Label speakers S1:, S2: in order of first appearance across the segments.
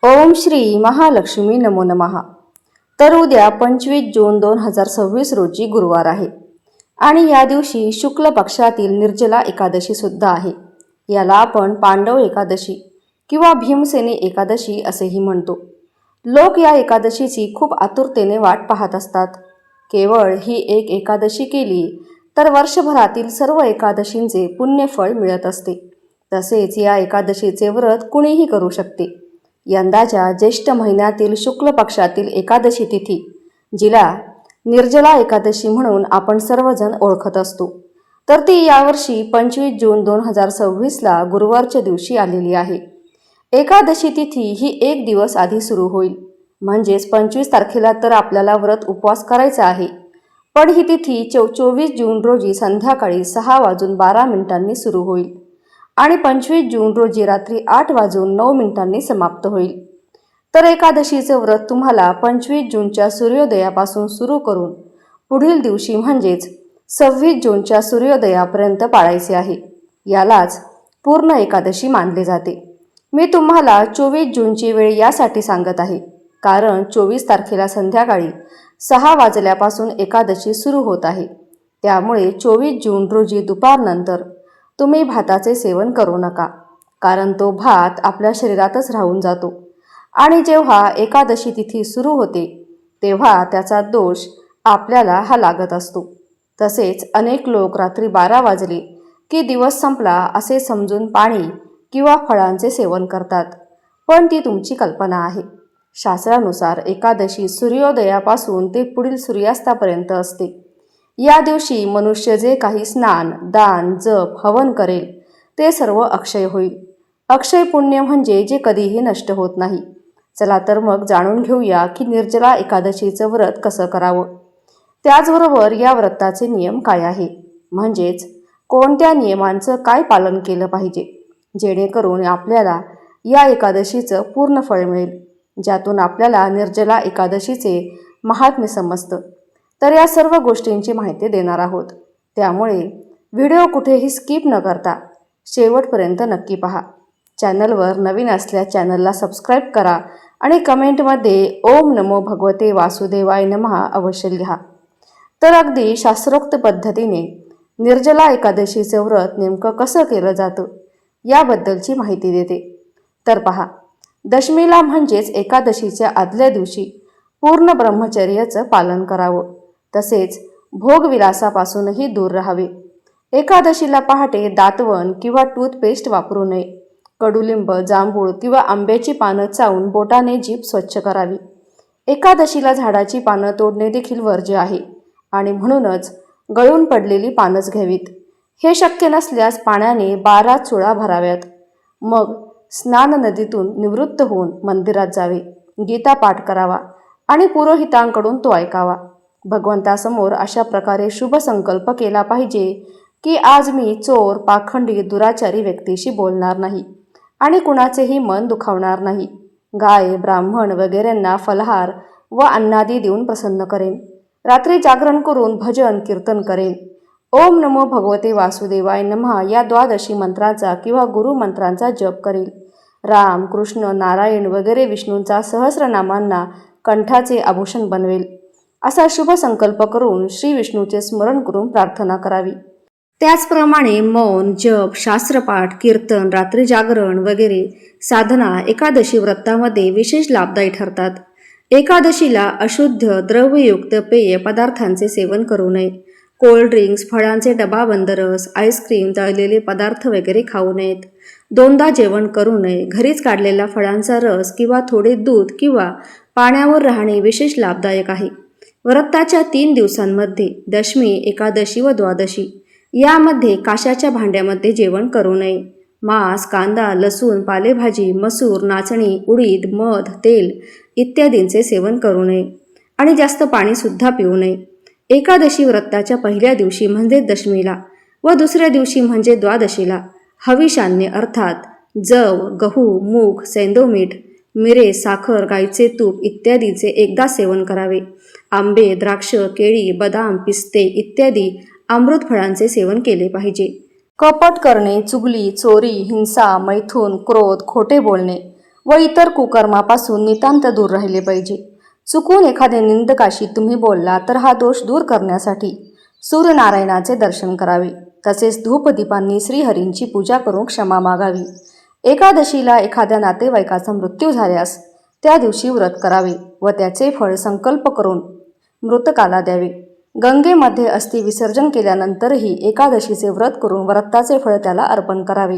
S1: ओम श्री महालक्ष्मी नमो नमः। तर उद्या 25 जून 2026 रोजी गुरुवार आहे आणि या दिवशी शुक्ल पक्षातील निर्जला एकादशी सुद्धा आहे। याला आपण पांडव एकादशी किंवा भीमसेनी एकादशी असेही म्हणतो। लोक या एकादशीची खूप आतुरतेने वाट पाहत असतात। केवळ ही एक एकादशी केली तर वर्षभरातील सर्व एकादशींचे पुण्यफळ मिळत असते। तसेच या एकादशीचे व्रत कुणीही करू शकते। यंदाच्या ज्येष्ठ महिन्यातील शुक्ल पक्षातील एकादशी तिथी, जिला निर्जला एकादशी म्हणून आपण सर्वजण ओळखत असतो, तर ती यावर्षी 25 जून 2026ला गुरुवारच्या दिवशी आलेली आहे। एकादशी तिथी ही एक दिवस आधी सुरू होईल, म्हणजेच 25 तारखेला तर आपल्याला व्रत उपवास करायचा आहे, पण ही तिथी 24 जून रोजी संध्याकाळी 6:12 सुरू होईल आणि 25 जून रोजी रात्री 8:09 समाप्त होईल। तर एकादशीचे व्रत तुम्हाला 25 जूनच्या सूर्योदयापासून सुरू करून पुढील दिवशी म्हणजेच 26 जूनच्या सूर्योदयापर्यंत पाळायचे आहे। यालाच पूर्ण एकादशी मानले जाते। मी तुम्हाला 24 जूनची वेळ यासाठी सांगत आहे, कारण 24 तारखेला संध्याकाळी 6 वाजल्यापासून एकादशी सुरू होत आहे। त्यामुळे 24 जून रोजी दुपारनंतर तुम्ही भाताचे सेवन करू नका, कारण तो भात आपल्या शरीरातच राहून जातो आणि जेव्हा एकादशी तिथी सुरू होते तेव्हा त्याचा दोष आपल्याला हा लागत असतो। तसेच अनेक लोक रात्री 12 वाजले की दिवस संपला असे समजून पाणी किंवा फळांचे सेवन करतात, पण ती तुमची कल्पना आहे। शास्त्रानुसार एकादशी सूर्योदयापासून ते पुढील सूर्यास्तापर्यंत असते। या दिवशी मनुष्य जे काही स्नान, दान, जप, हवन करेल ते सर्व अक्षय होईल। अक्षय पुण्य म्हणजे जे कधीही नष्ट होत नाही। चला तर मग जाणून घेऊया की निर्जला एकादशीचं व्रत कसं करावं, त्याचबरोबर या व्रताचे नियम काय आहे, म्हणजेच कोणत्या नियमांचं काय पालन केलं पाहिजे, जेणेकरून आपल्याला या एकादशीचं पूर्ण फळ मिळेल, ज्यातून आपल्याला निर्जला एकादशीचे महात्म्य समजतं। तर या सर्व गोष्टींची माहिती देणार आहोत, त्यामुळे व्हिडिओ कुठेही स्किप न करता शेवटपर्यंत नक्की पहा। चॅनलवर नवीन असल्यास चॅनलला सबस्क्राईब करा आणि कमेंटमध्ये ओम नमो भगवते वासुदेवाय नमः अवश्य लिहा। तर अगदी शास्त्रोक्त पद्धतीने निर्जला एकादशीचे व्रत नेमकं कसं केलं जातं याबद्दलची माहिती देते। तर पहा, दशमीला म्हणजेच एकादशीच्या आदल्या दिवशी पूर्ण ब्रह्मचर्याचं पालन करावं, तसेच भोगविलासापासूनही दूर राहावे। एकादशीला पहाटे दातवण किंवा टूथपेस्ट वापरू नये। कडुलिंब, जांभूळ किंवा आंब्याची पानं चावून बोटाने जीभ स्वच्छ करावी। एकादशीला झाडाची पानं तोडणे देखील वर्ज्य आहे आणि म्हणूनच गळून पडलेली पानंच घ्यावीत। हे शक्य नसल्यास पाण्याने 12 चुळा भराव्यात। मग स्नान नदीतून निवृत्त होऊन मंदिरात जावे, गीता पाठ करावा आणि पुरोहितांकडून तो ऐकावा। भगवंतासमोर अशा प्रकारे शुभ संकल्प केला पाहिजे की आज मी चोर, पाखंडी, दुराचारी व्यक्तीशी बोलणार नाही आणि कुणाचेही मन दुखावणार नाही। गाय, ब्राह्मण वगैरेंना फलहार व अन्नादी देऊन प्रसन्न करेन। रात्री जागरण करून भजन कीर्तन करेन। ओम नमो भगवते वासुदेवाय नमः या 12 मंत्राचा किंवा गुरु मंत्रांचा जप करेल। राम, कृष्ण, नारायण वगैरे विष्णूंचा सहस्रनामांना कंठाचे आभूषण बनवेल। असा शुभ संकल्प करून श्री विष्णूचे स्मरण करून प्रार्थना करावी। त्याचप्रमाणे मौन, जप, शास्त्रपाठ, कीर्तन, रात्री जागरण वगैरे साधना एकादशी व्रतामध्ये विशेष लाभदायी ठरतात। एकादशीला अशुद्ध द्रव्ययुक्त पेय पदार्थांचे सेवन करू नये। कोल्ड ड्रिंक्स, फळांचे डबाबंद रस, आईस्क्रीम, तळलेले पदार्थ वगैरे खाऊ नयेत। 2दा जेवण करू नये। घरीच काढलेला फळांचा रस किंवा थोडे दूध किंवा पाण्यावर राहणे विशेष लाभदायक आहे। व्रताच्या 3 दिवसांमध्ये दशमी, एकादशी व द्वादशी यामध्ये काशाच्या भांड्यामध्ये जेवण करू नये। मांस, कांदा, लसूण, पालेभाजी, मसूर, नाचणी, उडीद, मध, तेल इत्यादींचे सेवन करू नये आणि जास्त पाणीसुद्धा पिऊ नये। एकादशी व्रताच्या पहिल्या दिवशी म्हणजे दशमीला व दुसऱ्या दिवशी म्हणजे द्वादशीला हविषान्य अर्थात जव, गहू, मूग, सैंधव मीठ, मिरे, साखर, गाईचे तूप इत्यादीचे एकदा सेवन करावे। आंबे, द्राक्ष, केळी, बदाम, पिस्ते इत्यादी अमृत फळांचे सेवन केले पाहिजे। कपट करणे, चुगली, चोरी, हिंसा, मैथून, क्रोध, खोटे बोलणे व इतर कुकर्मापासून नितांत दूर राहिले पाहिजे. चुकून एखाद्या निंदकाशी तुम्ही बोलला तर हा दोष दूर करण्यासाठी सूर्यनारायणाचे दर्शन करावे. तसेच धूपदीपांनी श्रीहरींची पूजा करून क्षमा मागावी. एकादशीला एखाद्या नातेवाईकाचा मृत्यू झाल्यास त्या दिवशी व्रत करावे व त्याचे फळ संकल्प करून मृतकाला द्यावे. गंगेमध्ये अस्थि विसर्जन केल्यानंतरही एकादशीचे व्रत करून व्रताचे फळ त्याला अर्पण करावे.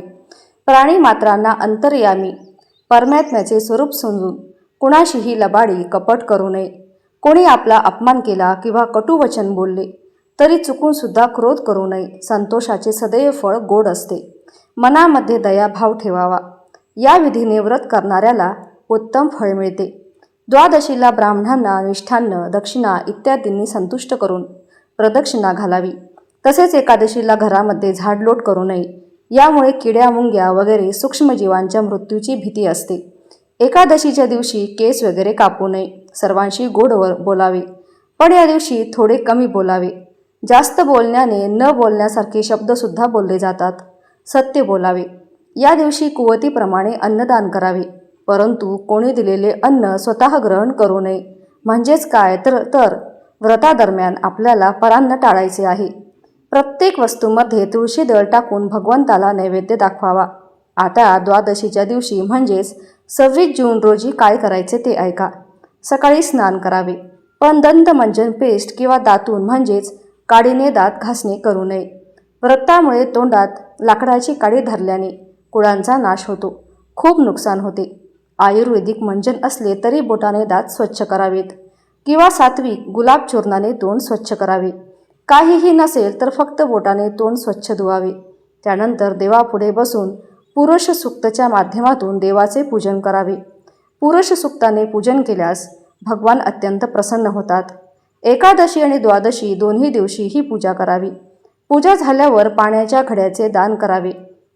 S1: प्राणीमात्रांना अंतर्यामी परमात्म्याचे स्वरूप समजून कुणाशीही लबाडी कपट करू नये. कोणी आपला अपमान केला किंवा कटुवचन बोलले तरी चुकूनसुद्धा क्रोध करू नये. संतोषाचे सदैव फळ गोड असते. मनामध्ये दयाभाव ठेवावा. या विधीने व्रत करणाऱ्याला उत्तम फळ मिळते. द्वादशीला ब्राह्मणांना मिष्ठान्न, दक्षिणा इत्यादींनी संतुष्ट करून प्रदक्षिणा घालावी. तसेच एकादशीला घरामध्ये झाडलोट करू नये. यामुळे किड्या मुंग्या वगैरे सूक्ष्मजीवांच्या मृत्यूची भीती असते. एकादशीच्या दिवशी केस वगैरे कापू नये. सर्वांशी गोड बोलावे, पण या दिवशी थोडे कमी बोलावे. जास्त बोलण्याने न बोलण्यासारखे शब्दसुद्धा बोलले जातात. सत्य बोलावे. या दिवशी कुवतीप्रमाणे अन्नदान करावे, परंतु कोणी दिलेले अन्न स्वतः ग्रहण करू नये. म्हणजेच काय तर व्रतादरम्यान आपल्याला परान्न टाळायचे आहे. प्रत्येक वस्तूमध्ये तुळशी दळ टाकून भगवंताला नैवेद्य दाखवावा. आता द्वादशीच्या दिवशी म्हणजेच 26 जून रोजी काय करायचे ते ऐका. सकाळी स्नान करावे, पण दंतमंजन पेस्ट किंवा दातून म्हणजेच काडीने दात घासणे करू नये. व्रतामुळे तोंडात लाकडाची काडी धरल्याने कुळांचा नाश होतो, खूप नुकसान होते. आयुर्वेदिक मंजन असले तरी बोटाने दात स्वच्छ करावेत किंवा सात्विक गुलाब चूर्णाने तोंड स्वच्छ करावे. काहीही नसेल तर फक्त बोटाने तोंड स्वच्छ धुवावे. त्यानंतर देवापुढे बसून पुरुष सूक्तच्या माध्यमातून देवाचे पूजन करावे. पुरुष सूक्ताने पूजन केल्यास भगवान अत्यंत प्रसन्न होतात. एकादशी आणि द्वादशी दोन्ही दिवशी ही पूजा करावी. पूजा झाल्यावर पाण्याच्या घड्याचे दान करावे.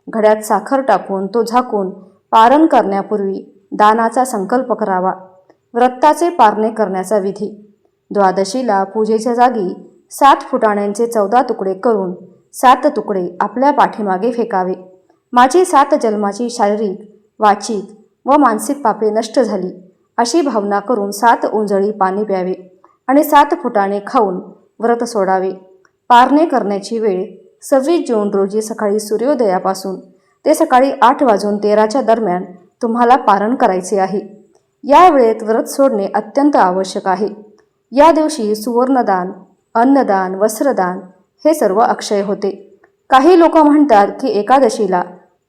S1: घड्यात साखर टाकून तो झाकून पारण करण्यापूर्वी दानाचा संकल्प करावा. व्रताचे पारणे करण्याचा विधी. द्वादशीला पूजेच्या जागी 7 फुटाण्यांचे 14 तुकडे करून 7 तुकडे आपल्या पाठीमागे फेकावे. माझी 7 जन्माची शारीरिक, वाचिक व मानसिक पापे नष्ट झाली अशी भावना करून 7 ओंजळी पाणी प्यावे आणि 7 फुटाणे खाऊन व्रत सोडावे. पारणे करण्याची वेळ 26 जून रोजी सकाळी सूर्योदयापासून ते सकाळी 8:13 दरम्यान तुम्हाला पारण करायचे आहे. या वेळेत व्रत सोडणे अत्यंत आवश्यक आहे. या दिवशी सुवर्णदान, अन्नदान, वस्त्रदान हे सर्व अक्षय होते. काही लोक म्हणतात की एकादशीला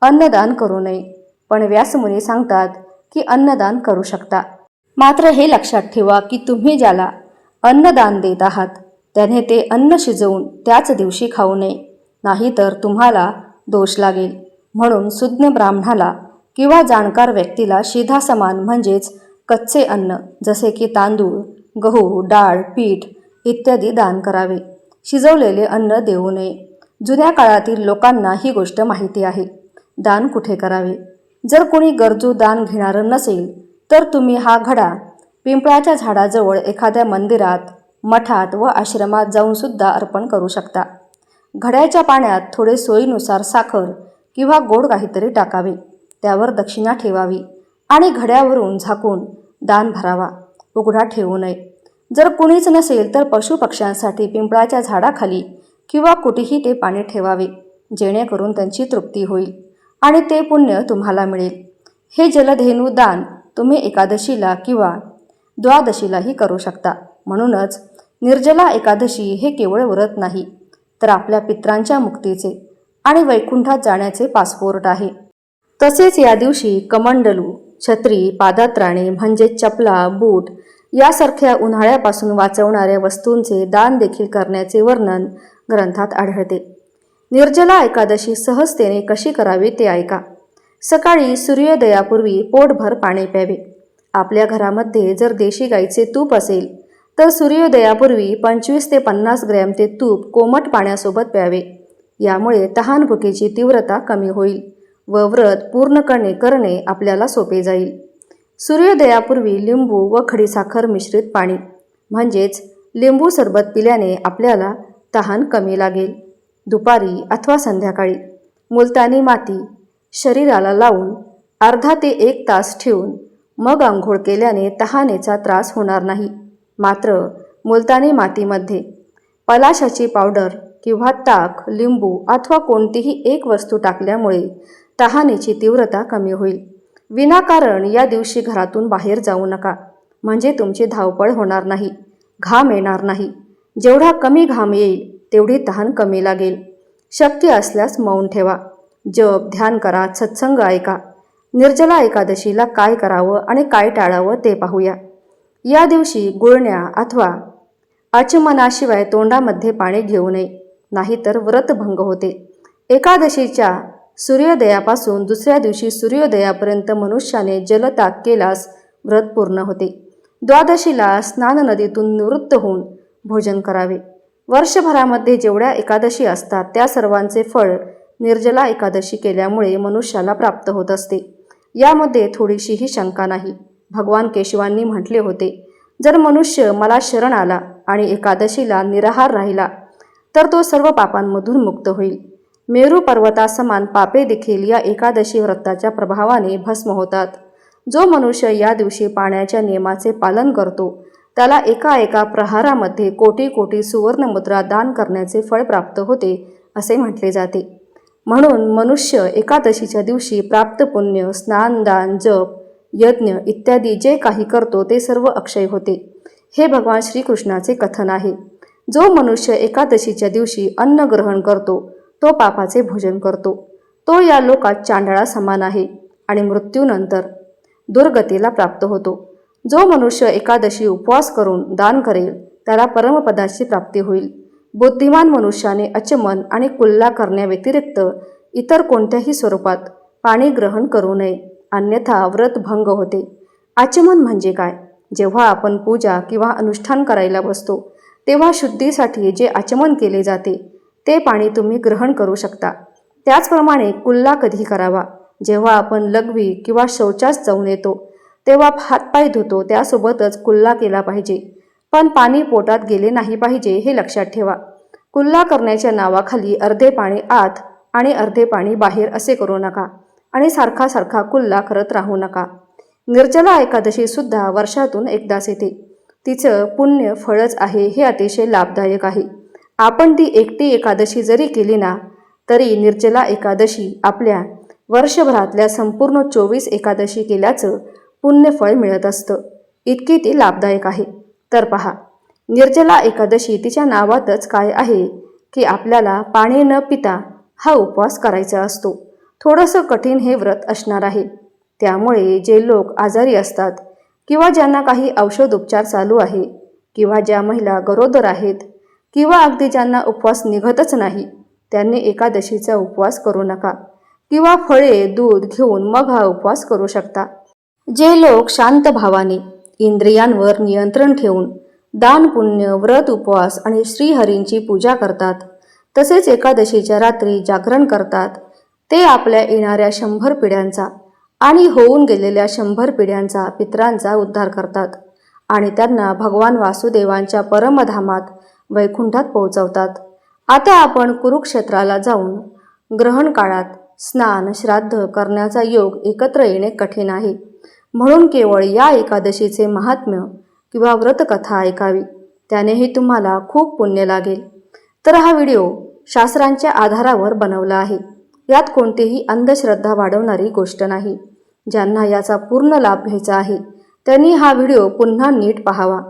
S1: अन्नदान करू नये, पण व्यासमुनी सांगतात की अन्नदान करू शकता. मात्र हे लक्षात ठेवा की तुम्ही ज्याला अन्नदान देत आहात त्याने ते अन्न शिजवून त्याच दिवशी खाऊ नये, नाहीतर तुम्हाला दोष लागेल. म्हणून सुज्ञ ब्राह्मणाला किंवा जाणकार व्यक्तीला शिधासमान म्हणजेच कच्चे अन्न जसे की तांदूळ, गहू, डाळ, पीठ इत्यादी दान करावे. शिजवलेले अन्न देऊ नये. जुन्या काळातील लोकांना ही गोष्ट माहिती आहे. दान कुठे करावे? जर कोणी गरजू दान घेणारं नसेल तर तुम्ही हा घडा पिंपळाच्या झाडाजवळ एखाद्या मंदिरात, मठात व आश्रमात जाऊन सुद्धा अर्पण करू शकता. घड्याच्या पाण्यात थोडे सोयीनुसार साखर किंवा गोड काहीतरी टाकावे. त्यावर दक्षिणा ठेवावी आणि घड्यावरून झाकून दान भरावा. उघडा ठेवू नये. जर कुणीच नसेल तर पशुपक्ष्यांसाठी पिंपळाच्या झाडाखाली किंवा कुठेही ते पाणी ठेवावे, जेणेकरून त्यांची तृप्ती होईल आणि ते पुण्य तुम्हाला मिळेल. हे जलधेनू दान तुम्ही एकादशीला किंवा द्वादशीलाही करू शकता. म्हणूनच निर्जला एकादशी हे केवळ व्रत नाही, तर आपल्या पित्रांच्या मुक्तीचे आणि वैकुंठात जाण्याचे पासपोर्ट आहे. तसेच या दिवशी कमंडलू, छत्री, पादत्राणे म्हणजे चपला, बूट यासारख्या उन्हाळ्यापासून वाचवणाऱ्या वस्तूंचे दान देखील करण्याचे वर्णन ग्रंथात आढळते. निर्जला एकादशी सहजतेने कशी करावी ते ऐका. सकाळी सूर्योदयापूर्वी पोटभर पाणी प्यावे. आपल्या घरामध्ये जर देशी गाईचे तूप असेल तर सूर्योदयापूर्वी 25 ते 50 ग्रॅम ते तूप कोमट पाण्यासोबत प्यावे. यामुळे तहानभुकेची तीव्रता कमी होईल व व्रत पूर्ण करणे आपल्याला सोपे जाईल. सूर्योदयापूर्वी लिंबू व खडीसाखर मिश्रित पाणी म्हणजेच लिंबू सरबत पिल्याने आपल्याला तहान कमी लागेल. दुपारी अथवा संध्याकाळी मुलतानी माती शरीराला लावून अर्धा ते 1 तास ठेवून मग आंघोळ केल्याने तहानेचा त्रास होणार नाही. मात्र मुलतानी मातीमध्ये पलाशाची पावडर किंवा ताक, लिंबू अथवा कोणतीही एक वस्तू टाकल्यामुळे तहानेची तीव्रता कमी होईल. विनाकारण या दिवशी घरातून बाहेर जाऊ नका, म्हणजे तुमची धावपळ होणार नाही, घाम येणार नाही. जेवढा कमी घाम येईल तेवढी तहान कमी लागेल. शक्य असल्यास मौन ठेवा, जप, ध्यान करा, सत्संग ऐका. निर्जला एकादशीला काय करावं आणि काय टाळावं ते पाहूया. या दिवशी गुळण्या अथवा आचमनाशिवाय तोंडामध्ये पाणी घेऊ नये, नाहीतर व्रतभंग होते. एकादशीच्या सूर्योदयापासून दुसऱ्या दिवशी सूर्योदयापर्यंत मनुष्याने जलत्याग केल्यास व्रत पूर्ण होते. द्वादशीला स्नान नदीतून निवृत्त होऊन भोजन करावे. वर्षभरामध्ये जेवढ्या एकादशी असतात त्या सर्वांचे फळ निर्जला एकादशी केल्यामुळे मनुष्याला प्राप्त होत असते. यामध्ये थोडीशीही शंका नाही. भगवान केशवांनी म्हटले होते, जर मनुष्य मला शरण आला आणि एकादशीला निराहार राहिला तर तो सर्व पापांमधून मुक्त होईल. मेरू पर्वतासमान पापे देखील या एकादशी व्रताच्या प्रभावाने भस्म होतात. जो मनुष्य या दिवशी पाण्याच्या नियमाचे पालन करतो त्याला एका प्रहारामध्ये कोटी कोटी सुवर्णमुद्रा दान करण्याचे फळ प्राप्त होते असे म्हटले जाते. म्हणून मनुष्य एकादशीच्या दिवशी प्राप्त पुण्य, स्नान, दान, जप, यज्ञ इत्यादी जे काही करतो ते सर्व अक्षय होते. हे भगवान श्रीकृष्णाचे कथन आहे. जो मनुष्य एकादशीच्या दिवशी अन्न ग्रहण करतो तो पापाचे भोजन करतो. तो या लोकात चांडाळा समान आहे आणि मृत्यूनंतर दुर्गतीला प्राप्त होतो. जो मनुष्य एकादशी उपवास करून दान करेल त्याला परमपदाची प्राप्ती होईल. बुद्धिमान मनुष्याने अचमन आणि कुल्ला करण्याव्यतिरिक्त इतर कोणत्याही स्वरूपात पाणी ग्रहण करू नये, अन्यथा व्रत भंग होते. आचमन म्हणजे काय? जेव्हा आपण पूजा किंवा अनुष्ठान करायला बसतो तेव्हा शुद्धीसाठी जे आचमन केले जाते ते पाणी तुम्ही ग्रहण करू शकता. त्याचप्रमाणे कुल्ला कधी करावा? जेव्हा आपण लघवी किंवा शौचास जाऊन येतो तेव्हा हातपाय धुतो त्यासोबतच कुल्ला केला पाहिजे, पण पाणी पोटात गेले नाही पाहिजे हे लक्षात ठेवा. कुल्ला करण्याच्या नावाखाली अर्धे पाणी आत आणि अर्धे पाणी बाहेर असे करू नका आणि सारखा कुल्ला करत राहू नका. निर्जला एकादशी सुद्धा वर्षातून एकदाच येते. तिचं पुण्य फळच आहे हे अतिशय लाभदायक आहे. आपण ती एकटी एकादशी जरी केली ना तरी निर्जला एकादशी आपल्या वर्षभरातल्या संपूर्ण 24 एकादशी केल्याचं पुण्यफळ मिळत असतं. इतकी ती लाभदायक आहे. तर पहा, निर्जला एकादशी तिच्या नावातच काय आहे की आपल्याला पाणी न पिता हा उपवास करायचा असतो. थोडंसं कठीण हे व्रत असणार आहे. त्यामुळे जे लोक आजारी असतात किंवा ज्यांना काही औषधोपचार चालू आहे किंवा ज्या महिला गरोदर आहेत किंवा अगदी ज्यांना उपवास निघतच नाही त्यांनी एकादशीचा उपवास करू नका किंवा फळे, दूध घेऊन मग हा उपवास करू शकता. जे लोक शांत भावाने इंद्रियांवर नियंत्रण ठेवून दान, पुण्य, व्रत, उपवास आणि श्रीहरींची पूजा करतात, तसेच एकादशीच्या रात्री जागरण करतात, ते आपल्या येणाऱ्या 100 पिढ्यांचा आणि होऊन गेलेल्या 100 पिढ्यांचा पितरांचा उद्धार करतात आणि त्यांना भगवान वासुदेवांच्या परमधामात वैकुंठात पोहोचवतात. आता आपण कुरुक्षेत्राला जाऊन ग्रहण काळात स्नान, श्राद्ध करण्याचा योग एकत्र येणे कठीण आहे. म्हणून केवळ या एकादशीचे महात्म्य किंवा व्रतकथा ऐकावी, त्यानेही तुम्हाला खूप पुण्य लागेल. तर हा व्हिडिओ शास्त्रांच्या आधारावर बनवला आहे. यात कोणतीही अंधश्रद्धा वाढवणारी गोष्ट नाही. ज्यांना याचा पूर्ण लाभ घ्यायचा आहे त्यांनी हा व्हिडिओ पुन्हा नीट पाहावा.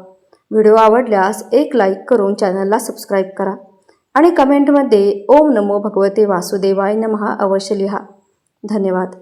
S1: व्हिडिओ आवडल्यास एक लाईक करून चॅनलला सबस्क्राईब करा आणि कमेंटमध्ये ओम नमो भगवते वासुदेवाय नमः अवश्य लिहा. धन्यवाद.